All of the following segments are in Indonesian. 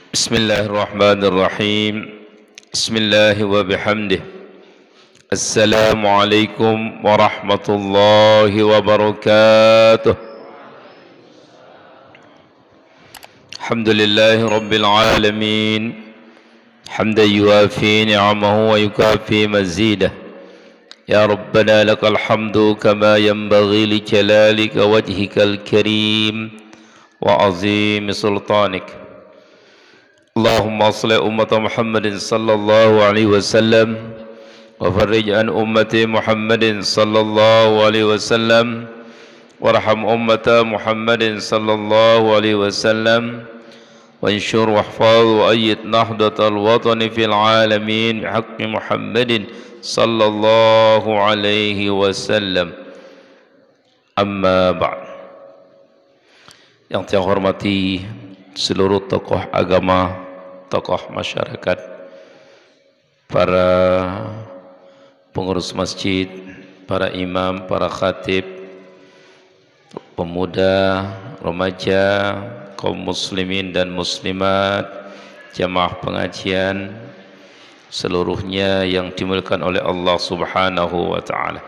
Bismillahirrahmanirrahim. Bismillahi wa bihamdih. Assalamualaikum warahmatullahi wabarakatuh. Alhamdulillahi rabbil alamin. Hamdan yuafi ni'amahu wa yukafi mazidah. Ya Rabbana lakal hamdu kama yanbaghi li jalalika wajhikal karim wa azim sultanik. Allahumma salli ummata Muhammadin sallallahu alaihi wasallam wa farrij an ummati Muhammadin sallallahu alaihi wasallam warham ummata Muhammadin sallallahu alaihi wasallam wanshur wahfaz wa ayyid nahdatal watani fil alamin bihaqqi Muhammadin sallallahu alaihi wasallam. Amma ba'd. Yang saya hormati seluruh tokoh agama, tokoh masyarakat, para pengurus masjid, para imam, para khatib, pemuda, remaja, kaum muslimin dan muslimat, jamaah pengajian, seluruhnya yang dimuliakan oleh Allah Subhanahu wa taala.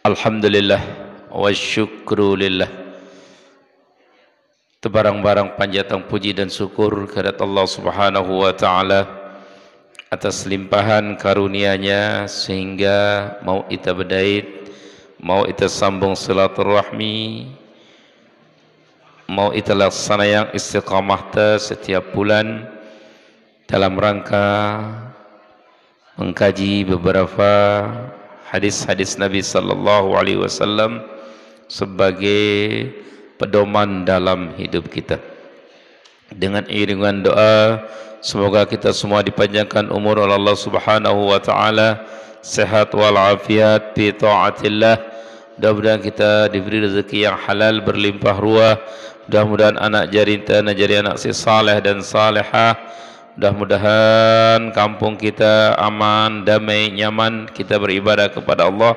Alhamdulillah wa syukru lillah. Tebarang-barang panjatan puji dan syukur kehadirat Allah Subhanahu wa taala atas limpahan karunia-Nya sehingga mau kita berdait, mau kita sambung silaturahmi, mau kita laksana yang istiqamah setiap bulan dalam rangka mengkaji beberapa hadis-hadis Nabi sallallahu alaihi wasallam sebagai pedoman dalam hidup kita. Dengan iringan doa, semoga kita semua dipanjangkan umur oleh Allah Subhanahu wa taala, sehat wal afiat fi taatillah. Mudah-mudahan kita diberi rezeki yang halal berlimpah ruah. Mudah-mudahan anak jari anak si saleh dan salehah. Mudah-mudahan kampung kita aman, damai, nyaman kita beribadah kepada Allah.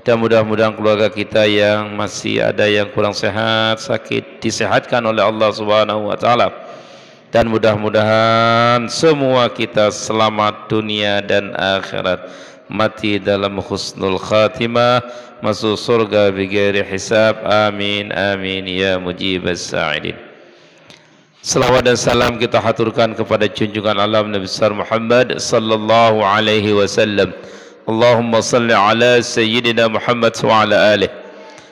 Dan mudah-mudahan keluarga kita yang masih ada yang kurang sehat, sakit, disehatkan oleh Allah Subhanahu wa taala. Dan mudah-mudahan semua kita selamat dunia dan akhirat, mati dalam husnul khatimah, masuk surga bighairi hisab. Amin amin ya mujibas sa'idin. Salawat dan salam kita haturkan kepada junjungan alam Nabi besar Muhammad sallallahu alaihi wasallam. Allahumma salli ala Sayyidina Muhammad wa ala alih.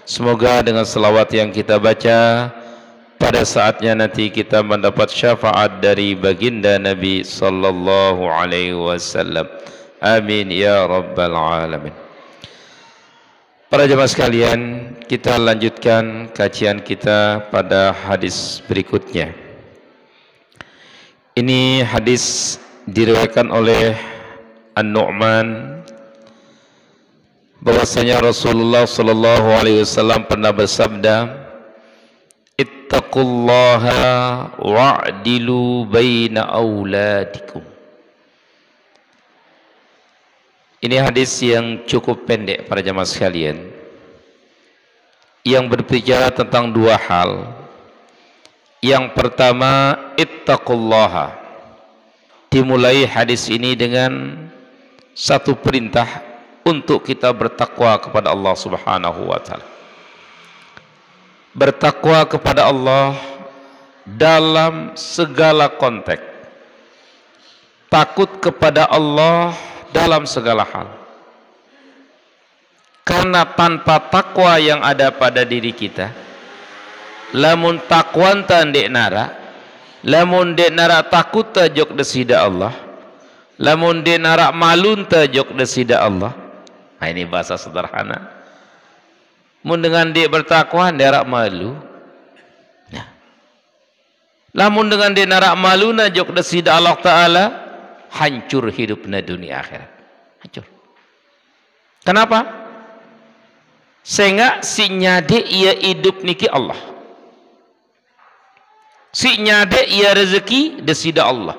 Semoga dengan selawat yang kita baca pada saatnya nanti kita mendapat syafaat dari baginda Nabi sallallahu alaihi wasallam. Amin ya rabbal alamin. Para jemaah sekalian, kita lanjutkan kajian kita pada hadis berikutnya. Ini hadis diriwayatkan oleh An-Nu'man bahwasanya Rasulullah sallallahu alaihi wasallam pernah bersabda, ittaqullaha wa'dilu baina auladikum. Ini hadis yang cukup pendek para jamaah sekalian, yang berbicara tentang dua hal. Yang pertama, ittaqullaha. Dimulai hadis ini dengan satu perintah untuk kita bertakwa kepada Allah Subhanahu wa taala. Bertakwa kepada Allah dalam segala konteks. Takut kepada Allah dalam segala hal. Karena tanpa takwa yang ada pada diri kita, lamun takwan tandek nara, lamun dek nara takut tajok desida Allah, lamun dek nara malun tajok desida Allah. Nah, ini bahasa sederhana. Mun dengan dia bertakwa, dia rak malu. Nah. Lamun dengan dia narak malu najok desida Allah Ta'ala, hancur hidupnya dunia akhirat. Hancur. Kenapa? Sehingga si nyade ia hidup niki Allah. Si nyade ia rezeki desida Allah.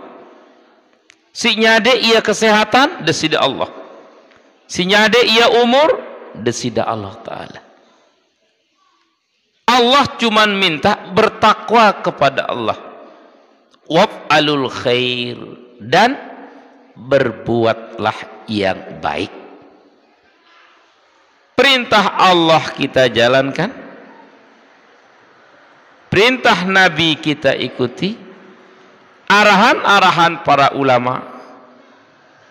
Si nyade ia kesehatan desida Allah. Si nyade ia umur desida Allah Ta'ala. Allah cuman minta bertakwa kepada Allah. waf'alul khair, dan berbuatlah yang baik. Perintah Allah kita jalankan, perintah Nabi kita ikuti, arahan-arahan para ulama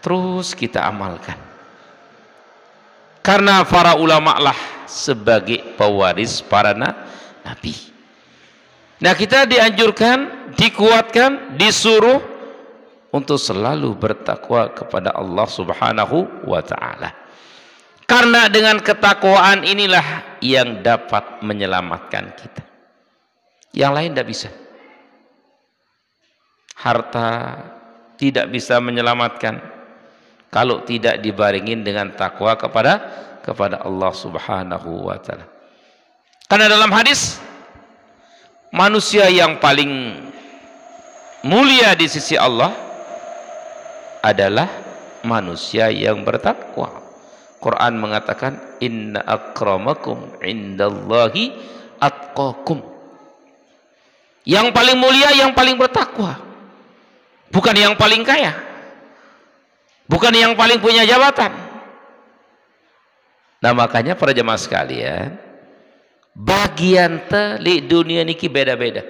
terus kita amalkan. Karena para ulama lah sebagai pewaris para nabi. Nah, kita dianjurkan, dikuatkan, disuruh untuk selalu bertakwa kepada Allah Subhanahu wa ta'ala. Karena dengan ketakwaan inilah yang dapat menyelamatkan kita. Yang lain tidak bisa. Harta tidak bisa menyelamatkan kalau tidak dibaringin dengan takwa kepada Allah Subhanahu wa ta'ala. Karena dalam hadis, manusia yang paling mulia di sisi Allah adalah manusia yang bertakwa. Quran mengatakan, inna akramakum indallahi atqakum. Yang paling mulia, yang paling bertakwa, bukan yang paling kaya, bukan yang paling punya jabatan. Nah, makanya para jemaah sekalian, bagian di dunia niki beda-beda.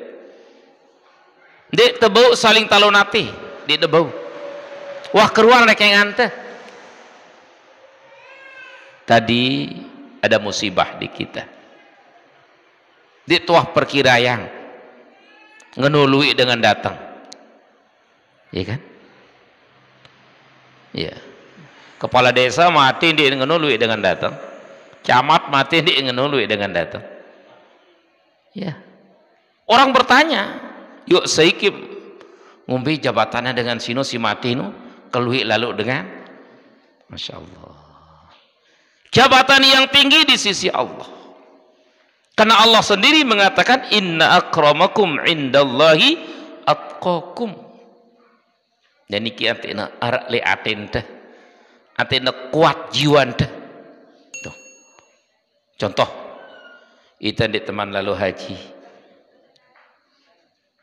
Di tebau saling talonati, di tebau. Wah, keruan rek yang ante. Tadi ada musibah di kita. Di tuah perkirayang ngenului dengan datang. Iya kan? Iya. Kepala desa mati di ngenului dengan datang. Camat mati di ngenului dengan datang. Ya. Orang bertanya, yuk seikip ngumbi jabatannya dengan sino si mati nu keluhi lalu dengan, Masya Allah, jabatan yang tinggi di sisi Allah. Karena Allah sendiri mengatakan, inna akramakum indallahi atqakum. Dan iki atina arak le aten teh, atina kuat jiwan teh. Tuh. Contoh, itu di teman lalu haji.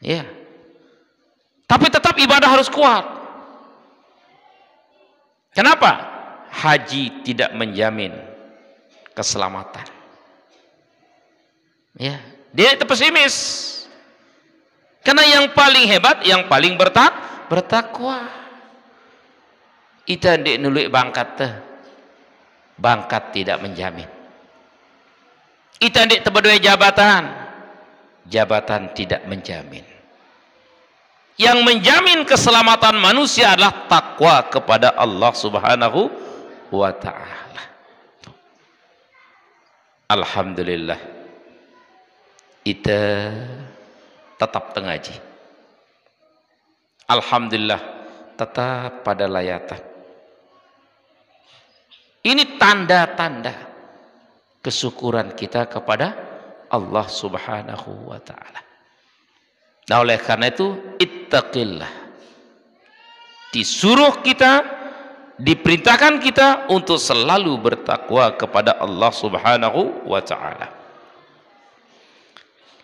Ya. Tapi tetap ibadah harus kuat. Kenapa? Haji tidak menjamin keselamatan. Ya, dia itu pesimis. Karena yang paling hebat, yang paling bertakwa. Ita ndik nuluik bangkat teh. Bangkat tidak menjamin. Ita ndik tebedoi jabatan. Jabatan tidak menjamin. Yang menjamin keselamatan manusia adalah takwa kepada Allah Subhanahu wa ta'ala. Alhamdulillah, kita tetap tengaji. Alhamdulillah, tetap pada layatan. Ini tanda-tanda kesyukuran kita kepada Allah Subhanahu wa ta'ala. Nah, oleh karena itu, ittaqillah. Disuruh kita, diperintahkan kita untuk selalu bertakwa kepada Allah Subhanahu wa ta'ala.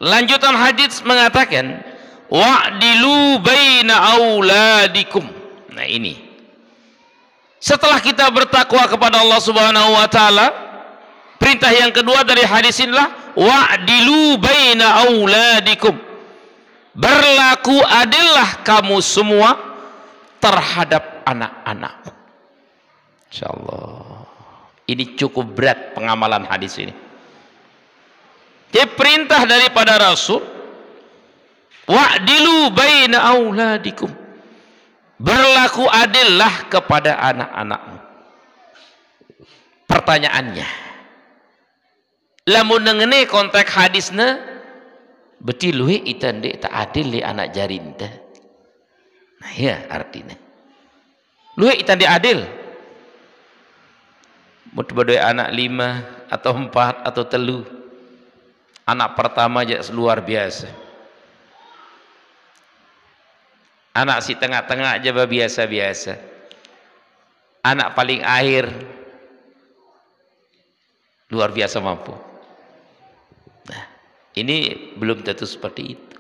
Lanjutan hadis mengatakan, wa'dilu baina auladikum. Nah, ini. Setelah kita bertakwa kepada Allah Subhanahu wa ta'ala, perintah yang kedua dari hadis inilah, wa'dilu baina auladikum. Berlaku adillah kamu semua terhadap anak-anakmu. Insyaallah, ini cukup berat pengamalan hadis ini. Jadi perintah daripada Rasul, wa'dilu baina auladikum. Berlaku adillah kepada anak-anakmu. Pertanyaannya, lamun ngene konteks hadisnya, beti luwe ita ndek tak adil li anak jarin teh. Nah, ya artinya. Luwe ita ndek adil. Mut badoi anak 5 atau 4 atau 3. Anak pertama aja luar biasa. Anak si tengah-tengah aja biasa-biasa. Anak paling akhir luar biasa mampu. Nah, ini belum tentu seperti itu.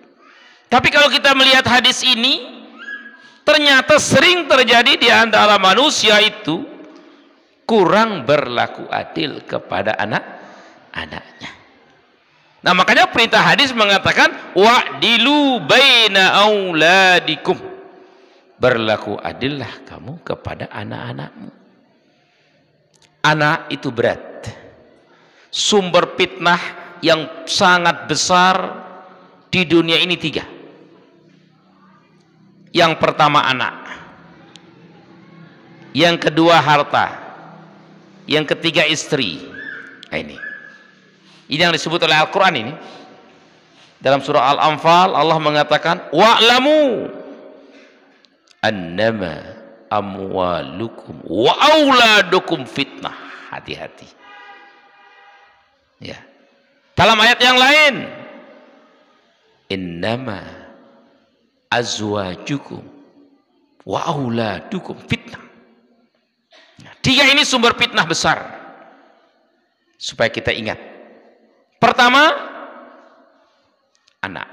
Tapi kalau kita melihat hadis ini, ternyata sering terjadi di antara manusia itu kurang berlaku adil kepada anak-anaknya. Nah, makanya perintah hadis mengatakan wa'dilu baina auladikum. Berlaku adillah kamu kepada anak-anakmu. Anak itu berat. Sumber fitnah yang sangat besar di dunia ini 3. Yang pertama anak. Yang kedua harta. Yang ketiga istri. Nah, ini yang disebut oleh Al-Quran ini. Dalam surah Al-Anfal Allah mengatakan wa'lamu annama amwalukum wa auladukum fitnah. Hati-hati ya. Dalam ayat yang lain innama azwajukum wa auladukum fitnah. 3 ini sumber fitnah besar supaya kita ingat. Pertama, anak.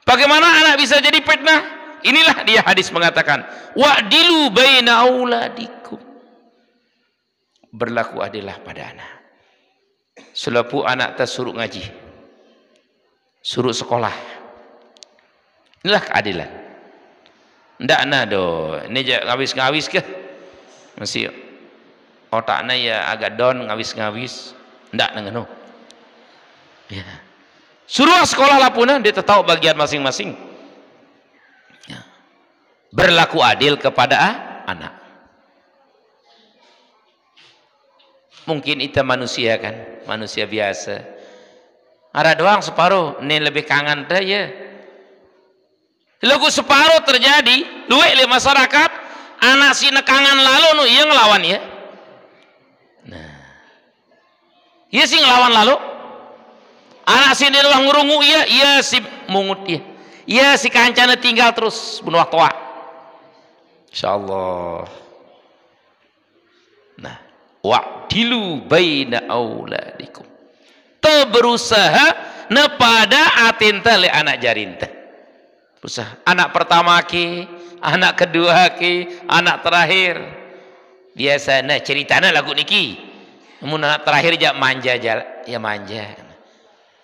Bagaimana anak bisa jadi fitnah? Inilah dia hadis mengatakan wa'dilu baina auladikum. Berlaku adillah pada anak. Selapu anak suruh ngaji, suruh sekolah. Inilah keadilan. Ndak do, ini ngawis-ngawis ke? Masih otaknya ya agak down, ngawis-ngawis. Ndak nengeno. Ya. Suruh sekolah lah puna, dia tahu bagian masing-masing. Ya. Berlaku adil kepada anak. Mungkin itu manusia kan, manusia biasa. Ada doang separuh, ini lebih kangen dah ya. Lagu separuh terjadi, luwek le masyarakat, anak si nekangan lalu nu iya ngelawan ya. Nah, iya sih ngelawan lalu. Anak si di ruang ngurungu iya si mungut iya. Iya si kancana tinggal terus bunuh tua. Insyaallah. Nah, wa'dilu baina auladikum. Berusaha nepada atinta le anak jarinta. Berusaha. Anak pertama ki, anak kedua ki, anak terakhir. Biasanya ceritanya lagu niki. Namun anak terakhir jak manja ya manja.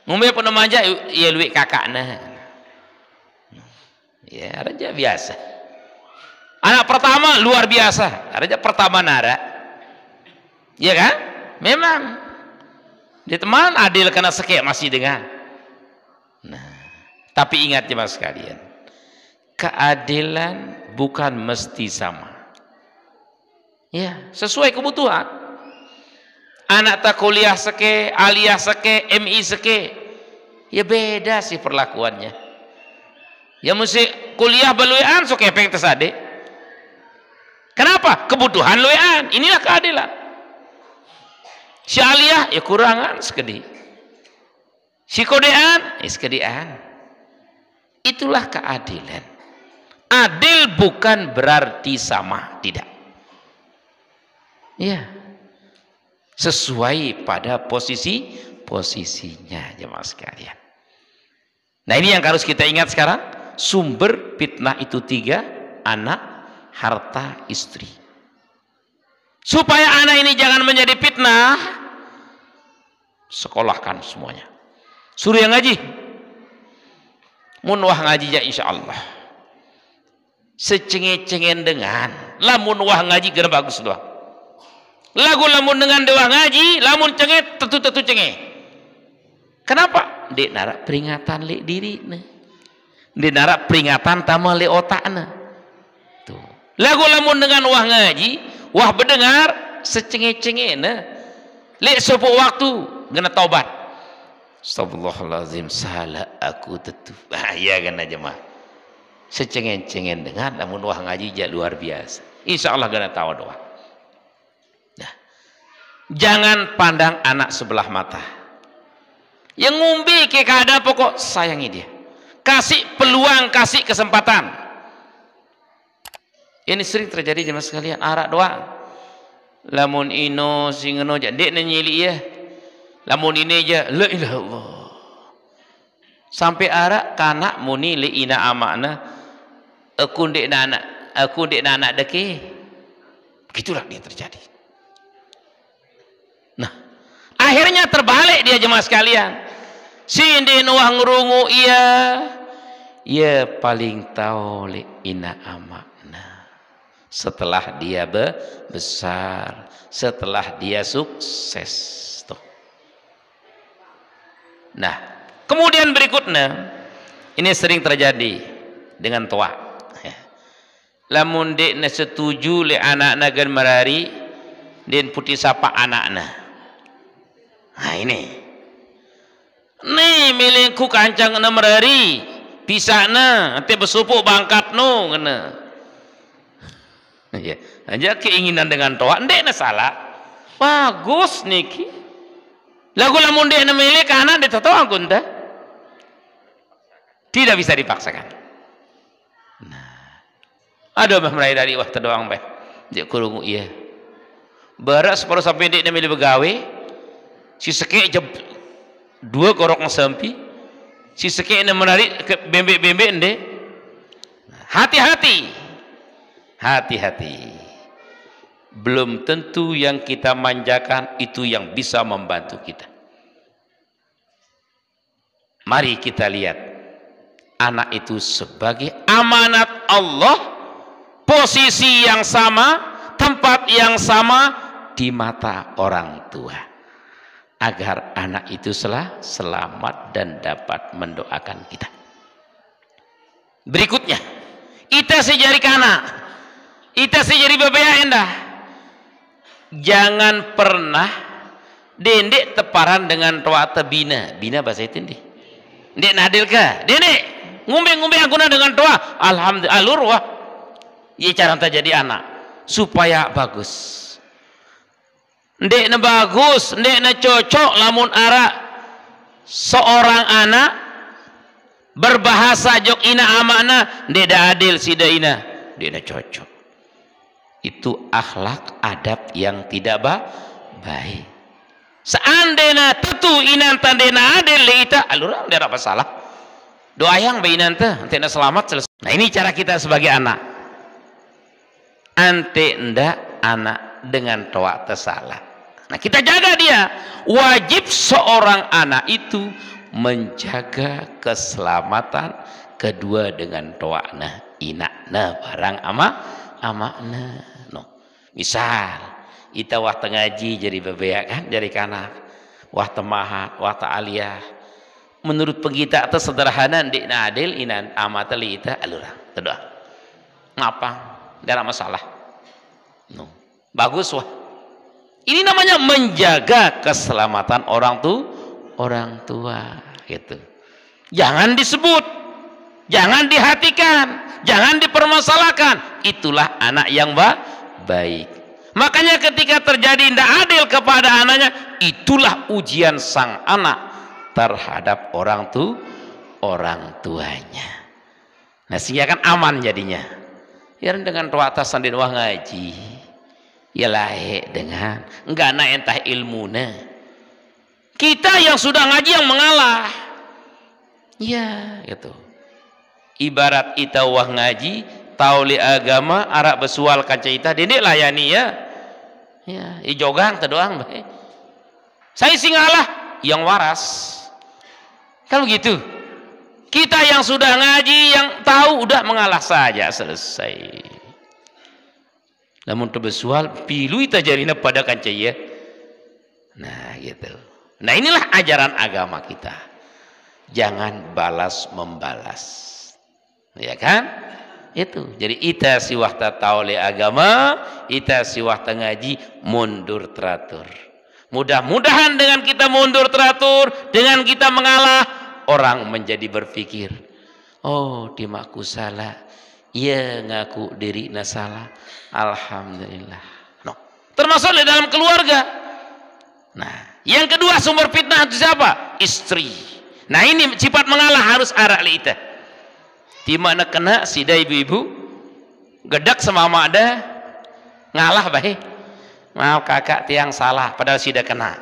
Ngombe pun manja ya luwek kakakna. Ya raja biasa. Anak pertama luar biasa. Raja pertama nara. Ya kan? Memang di teman adil karena sekek masih dengan. Nah, tapi ingat jemaah sekalian, keadilan bukan mesti sama. Ya, sesuai kebutuhan. Anak tak kuliah seke, aliyah seke, MI seke, ya beda sih perlakuannya. Ya mesti kuliah beluian sok kepeng tesade. Kenapa? Kebutuhan luian. Inilah keadilan. Si aliyah ya kurangan sekedi. Si kodean ya sekedian. Itulah keadilan. Adil bukan berarti sama, tidak. Ya. Sesuai pada posisinya jemaah sekalian. Nah, ini yang harus kita ingat sekarang. Sumber fitnah itu 3, anak, harta, istri. Supaya anak ini jangan menjadi fitnah, sekolahkan semuanya. Suruh yang ngaji. Mun wah ngaji ya insyaallah. Secenge-cengen dengan lamun wah ngaji gana bagus doang. Lagu lamun dengan doa ngaji, lamun cenge tetu cenge. Kenapa? Dek narak peringatan le diri ne. Dek narak peringatan tama le otakna. Tuh. Lagu lamun dengan wah ngaji, wah berdengar secenge-cenge ne. Le sopo waktu gana taubat. Astagfirullahalazim, salah aku tetu. Ya kan jemaah. Secenge-cengen dengan lamun wah ngaji ja luar biasa. Insyaallah gana tawa doa. Nah, jangan pandang anak sebelah mata. Yang ngumbi ke keadaan pokok sayangi dia. Kasih peluang, kasih kesempatan. Ini sering terjadi jemaah sekalian, arak doang. Lamun ino singeno ja dek nyili ya. Lamun ini aja la ilaha illallah. sampai arak kanak muni li ina amakna aku ndek anak deke. Begitulah dia terjadi. Nah, akhirnya terbalik dia jemaah sekalian. Sindin wah ngerungu ia paling tahu li ina amakna. Setelah dia besar, setelah dia sukses tuh. Nah, kemudian berikutnya ini sering terjadi dengan tua. Lamun dekna setuju le anakna gen merari den putih sapa anakna. Nah ini milihku kancang na merari pisana ante besupuk bangkat no ngena. Ya, aja keinginan dengan toa ndekna salah. Bagus niki. Lagu lamun dekna milih ka anak de toa kunta. Tidak bisa dipaksakan. Ada mah mulai dari wah terdoang bah dia kurungu iya barak separuh sampai dia milih begawe si seke jeb dua korok ngesampi si seke ini menarik ke bembek ende. Hati-hati belum tentu yang kita manjakan itu yang bisa membantu kita. Mari kita lihat anak itu sebagai amanat Allah, posisi yang sama, tempat yang sama di mata orang tua, agar anak itu selamat dan dapat mendoakan kita. Berikutnya, ita sejari kana, ita sejari babaya endah. Jangan pernah dendek teparan dengan toa tebina. Bina bahasa itu ndek. Ndek nadil ka? Dendek ngumbe aku dengan toa. Alhamdulillah alur wah. Ia cara jadi anak supaya bagus. Ndek na bagus, ndek na cocok lamun ara seorang anak berbahasa jok ina amakna ndek da adil sida ina, ndek na cocok. Itu akhlak adab yang tidak baik. Seandainya tentu inan tandena adil ita alurang dia apa salah. Doa yang bainan teh antena selamat selesai. Nah ini cara kita sebagai anak. Ante ndak anak dengan toa tersalah. Nah kita jaga dia. Wajib seorang anak itu menjaga keselamatan kedua dengan toa nah inakna barang amakna. No. Misal kita waktu ngaji jadi bebek kan jadi kanak waktu mahat waktu aliyah menurut pengita atau sederhana ndik adil inan amatali ita alurang terdoa ngapa tidak ada masalah. No. Bagus wah. Ini namanya menjaga keselamatan orang tua gitu. Jangan disebut, jangan dihatikan, jangan dipermasalahkan. Itulah anak yang baik. Makanya ketika terjadi tidak adil kepada anaknya, itulah ujian sang anak terhadap orang tuanya. Nah sehingga kan aman jadinya. Ya dengan tua atas sandin wah ngaji ya laik dengan enggak na entah ilmuna. Kita yang sudah ngaji yang mengalah ya gitu. Ibarat ita wah ngaji tauli agama arak besual kaca ita dendek layani ya ijogang terdoang baik. Saya singalah yang waras kan begitu. Kita yang sudah ngaji, yang tahu udah mengalah saja selesai. Namun terbesual pilu ita jarina pada kancaya. Nah gitu. Nah inilah ajaran agama kita. Jangan balas membalas. Ya kan? Itu. Jadi ita siwahta tahu le agama, ita siwahta ngaji mundur teratur. Mudah-mudahan dengan kita mundur teratur, dengan kita mengalah, orang menjadi berpikir, oh dimaku salah, ya ngaku diri na salah, alhamdulillah. No. Termasuk di dalam keluarga. Nah, yang kedua sumber fitnah itu siapa? Istri. Nah ini sifat mengalah harus arak lita. Di mana kena sida ibu-ibu gedak sama mak ada ngalah baik. Maaf kakak tiang salah, padahal sida kena.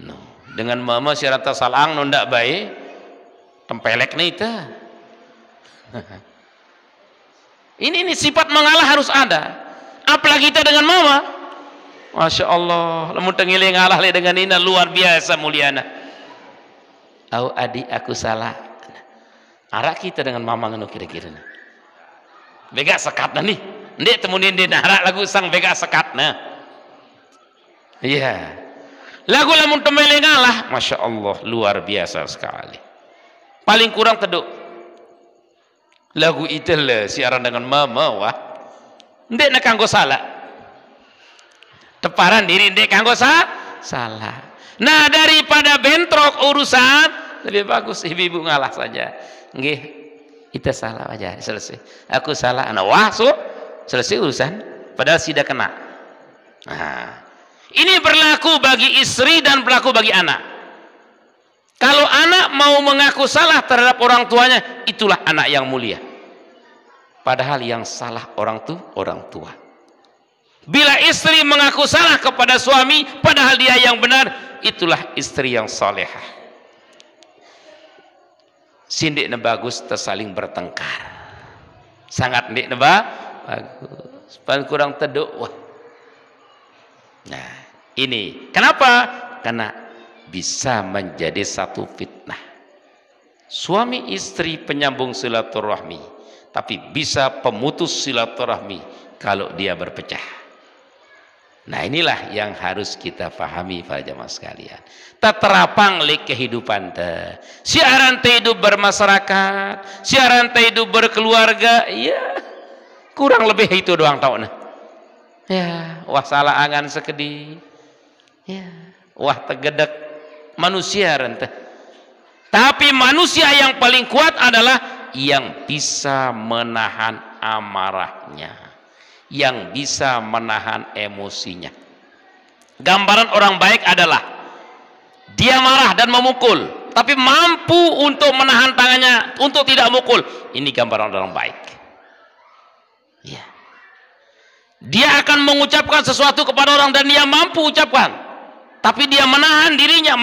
No. Dengan mama si rata salang nondak baik tempelek nih itu. Ini sifat mengalah harus ada. Apalagi kita dengan mama. Masya Allah, lamun tengile ngalah le dengan ini luar biasa muliana. Au adik aku salah. Arak kita dengan mama ngono kira-kira. Bega sekatna nih. Ndek temunin dia arak lagu sang bega sekatna. Iya. Lagu lamun temele ngalah, Masya Allah luar biasa sekali. Paling kurang teduk. Lagu itu lah siaran dengan mama wah. Ndek nak kanggo salah. Teparan diri ndek kanggo salah. Nah, daripada bentrok urusan, lebih bagus ibu-ibu ngalah saja. Nggih, kita salah aja, selesai. Aku salah, anak wah, selesai urusan. Padahal sudah kena. Nah, ini berlaku bagi istri dan berlaku bagi anak. Kalau anak mau mengaku salah terhadap orang tuanya, itulah anak yang mulia. Padahal yang salah orang tua. Bila istri mengaku salah kepada suami, padahal dia yang benar, itulah istri yang salehah. Sindik ne bagus tersaling bertengkar. Sangat ndik ne bagus. Paling kurang teduk wah. Nah, ini kenapa? Karena bisa menjadi satu fitnah. Suami istri penyambung silaturahmi, tapi bisa pemutus silaturahmi kalau dia berpecah. Nah, inilah yang harus kita pahami para jamaah sekalian. Terapang li kehidupan teh. Siaran teh hidup bermasyarakat, siaran teh hidup berkeluarga, ya kurang lebih itu doang tau nah. Ya, wah salah angan sekedi. Ya, wah tegedek manusia rente. Tapi manusia yang paling kuat adalah yang bisa menahan amarahnya, yang bisa menahan emosinya. Gambaran orang baik adalah dia marah dan memukul, tapi mampu untuk menahan tangannya untuk tidak mukul. Ini gambaran orang baik. Ya. Dia akan mengucapkan sesuatu kepada orang dan dia mampu ucapkan, tapi dia menahan dirinya,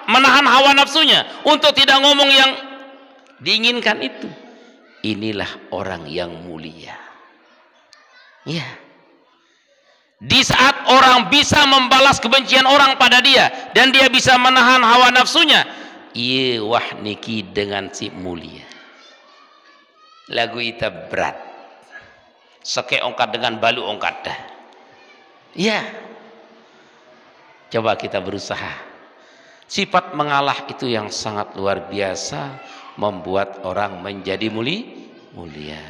menahan hawa nafsunya untuk tidak ngomong yang diinginkan itu. Inilah orang yang mulia. Ya. Di saat orang bisa membalas kebencian orang pada dia dan dia bisa menahan hawa nafsunya, iya wah niki dengan si mulia. Lagu itu berat. Seke ongkat dengan balu ongkat dah. Ya. Coba kita berusaha. Sifat mengalah itu yang sangat luar biasa, membuat orang menjadi mulia.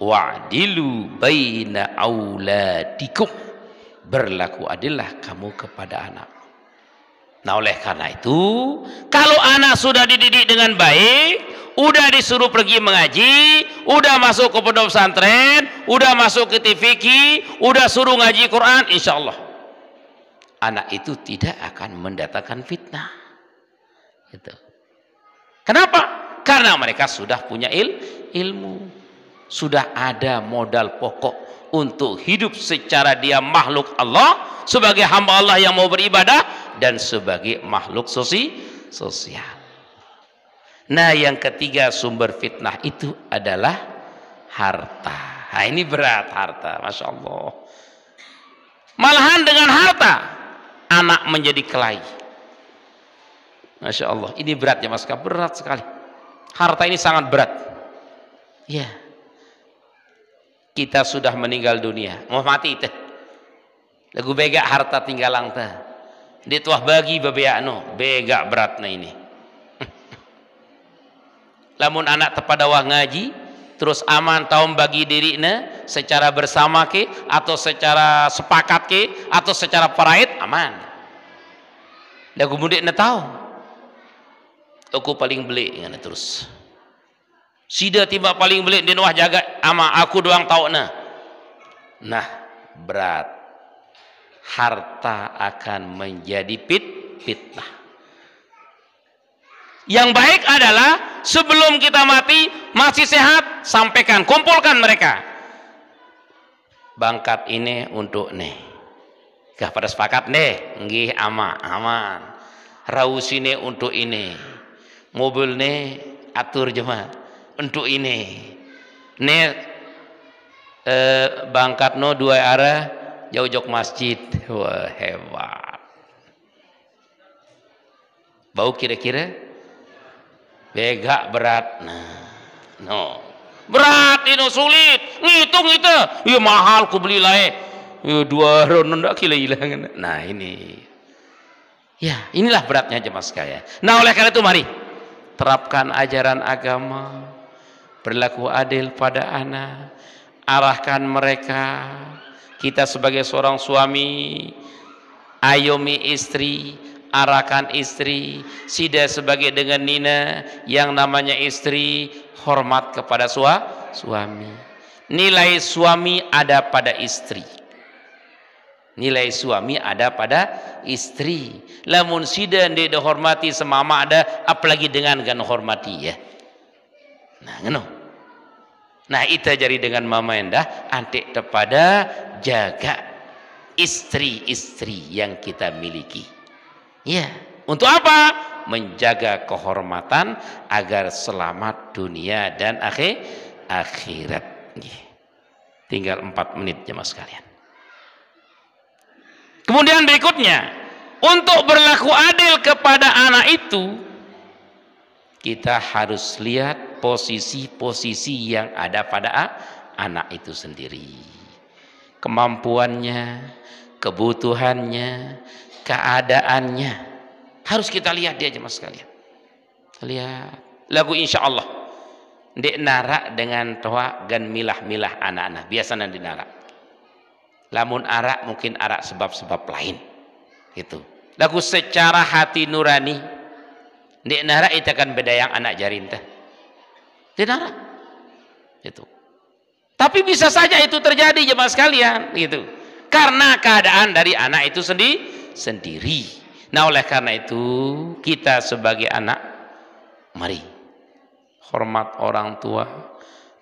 Wa'dilu baina auladikum, berlaku adillah kamu kepada anak. Nah, oleh karena itu, kalau anak sudah dididik dengan baik, udah disuruh pergi mengaji, udah masuk ke pondok pesantren, udah masuk ke TVQ, udah suruh ngaji Quran, insya Allah anak itu tidak akan mendatangkan fitnah. Gitu. Kenapa? Karena mereka sudah punya ilmu, sudah ada modal pokok untuk hidup secara dia makhluk Allah, sebagai hamba Allah yang mau beribadah, dan sebagai makhluk sosial. Nah, yang ketiga sumber fitnah itu adalah harta. Nah, ini berat harta, Masya Allah. Malahan dengan harta anak menjadi kelahi. Masya Allah, ini berat ya Mas, berat sekali. Harta ini sangat berat. Ya, kita sudah meninggal dunia, mau mati teh. Lagu bega harta tinggalang teh. Dia tuah bagi bebeano, bega beratnya ini. Lamun anak tepada wah ngaji, terus aman tahu bagi dirinya secara bersama ke, atau secara sepakat ke, atau secara paraid aman. Dan kemudian dia tahu, aku paling beli ngana terus. Sida tiba paling beli dia wah jaga ama aku doang tahu nah. Nah, berat. Harta akan menjadi fitnah. Yang baik adalah sebelum kita mati masih sehat, sampaikan, kumpulkan mereka. Bangkat ini untuk nih. Gak pada sepakat nih, nggih aman. Raus ini untuk ini. Mobil nih atur jemaah untuk ini bangkat no 2 arah jauh-jauh masjid. Wah, hebat. Bau kira-kira bega berat. Nah, no. Berat ini sulit. Ngitung itu. Ya mahal ku beli lae. Ya 2 ron ndak kila hilang. Nah, ini. Ya, inilah beratnya jemaah sekalian. Nah, oleh karena itu mari terapkan ajaran agama, berlaku adil pada anak, arahkan mereka. Kita sebagai seorang suami, ayomi istri, arahkan istri. Sida sebagai dengan Nina, yang namanya istri, hormat kepada suami. Nilai suami ada pada istri. Nilai suami ada pada istri. Lamun sida ndak dihormati semama ada, apalagi dengan hormati ya. Nah, ngono. Nah, kita jari dengan mama endah antik kepada jaga istri-istri yang kita miliki. Ya, untuk apa? Menjaga kehormatan agar selamat dunia dan akhirat. Tinggal 4 menit jemaah sekalian. Kemudian berikutnya, untuk berlaku adil kepada anak itu, kita harus lihat posisi-posisi yang ada pada anak itu sendiri, kemampuannya, kebutuhannya, keadaannya, harus kita lihat dia jemaah sekalian. Lihat lagu insya Allah dek narak dengan toa gan milah-milah anak-anak biasa nanti narak. Lamun arak mungkin arak sebab-sebab lain gitu. Lagu secara hati nurani dek narak itu kan beda yang anak jarin teh. Dek narak itu. Tapi bisa saja itu terjadi jemaah sekalian gitu. Karena keadaan dari anak itu sendiri. Nah, oleh karena itu kita sebagai anak mari hormat orang tua,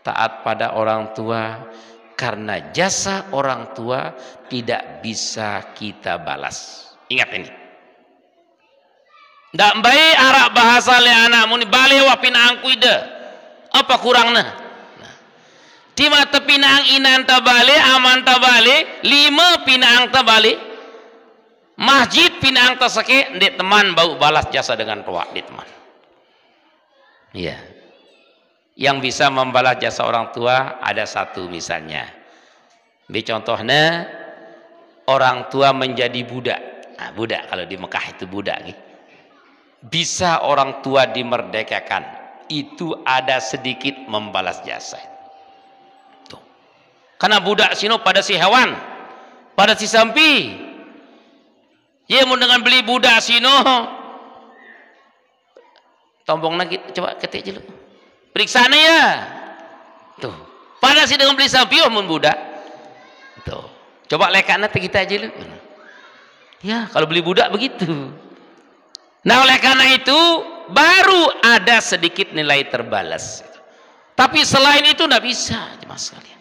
taat pada orang tua, karena jasa orang tua tidak bisa kita balas. Ingat ini. Ndak baik arak bahasa le anakmu ni bale wa pinangku ide. Apa kurangna? Di mata pinang inan tabale, aman tabale, 5 pinang tabale. Masjid pinang tasake, ndek teman bau balas jasa dengan tua di teman. Iya. Yang bisa membalas jasa orang tua ada satu misalnya. Di contohnya orang tua menjadi budak. Nah, budak kalau di Mekah itu budak nih. Bisa orang tua dimerdekakan. Itu ada sedikit membalas jasa. Tuh. Karena budak sino pada si hewan, pada si sampi. Ya mau dengan beli budak sino. Tombong lagi coba ketik dulu. Periksaan ya. Tuh. Pada si dengan beli sapi mun budak. Tuh. Coba lekana kita aja lu. Ya, kalau beli budak begitu. Nah, oleh karena itu baru ada sedikit nilai terbalas. Tapi selain itu enggak bisa, jemaah sekalian.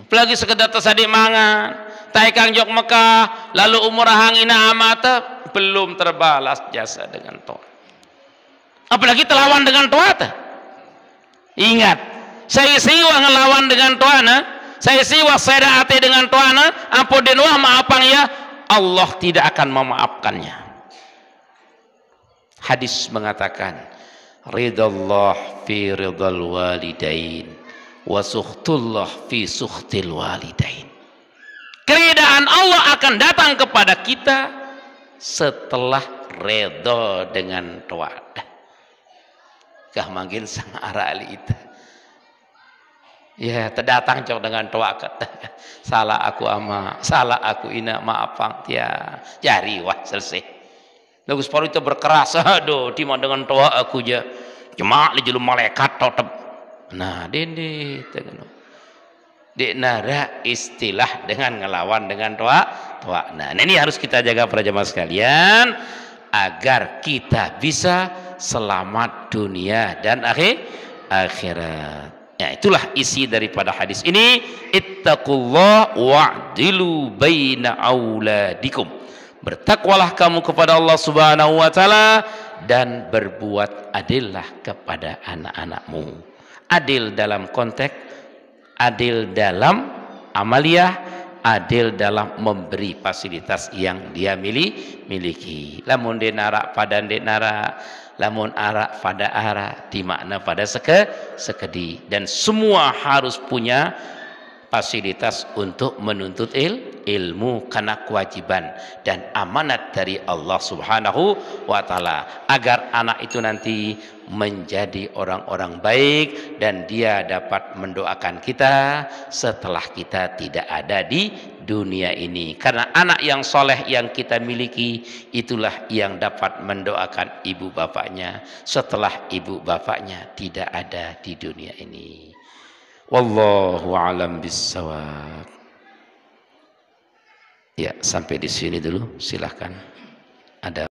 Apalagi sekedar tersadik mangan, taikang jok Mekah, lalu umur hangina amata belum terbalas jasa dengan toa. Apalagi terlawan dengan toa ta. Ingat, saya siwa ngelawan dengan tuana, saya siwa saya ate dengan tuana, apa denwah maafan ya, Allah tidak akan memaafkannya. Hadis mengatakan, ridallah fi ridal walidain, wa sukhtullah fi sukhtil walidain. Keridaan Allah akan datang kepada kita setelah redha dengan tua. Kah manggil sang ara ali itu. Ya, terdatang cok dengan tua kata. Salah aku ama, salah aku ina maafang dia. Jari wah selesai. Lagu separuh itu berkeras, aduh, timah dengan tua aku je. Cuma li jelum malaikat tetep. Nah, dende tengeno. Dek nara istilah dengan ngelawan dengan tua. Nah, ini harus kita jaga para jemaah sekalian agar kita bisa selamat dunia dan akhirat. Ya, itulah isi daripada hadis ini. Ittaqullah wa'dilu baina auladikum. Bertakwalah kamu kepada Allah Subhanahu wa taala dan berbuat adillah kepada anak-anakmu. Adil dalam konteks, adil dalam amaliyah, adil dalam memberi fasilitas yang dia miliki. Lamun dia narak pada dia narak, lamun arak pada arak, di makna pada sekedi. Dan semua harus punya fasilitas untuk menuntut ilmu karena kewajiban dan amanat dari Allah Subhanahu wa Ta'ala, agar anak itu nanti menjadi orang-orang baik dan dia dapat mendoakan kita setelah kita tidak ada di dunia ini. Karena anak yang soleh yang kita miliki itulah yang dapat mendoakan ibu bapaknya setelah ibu bapaknya tidak ada di dunia ini. Wallahu a'lam bissawab. Ya, sampai di sini dulu, silahkan. Ada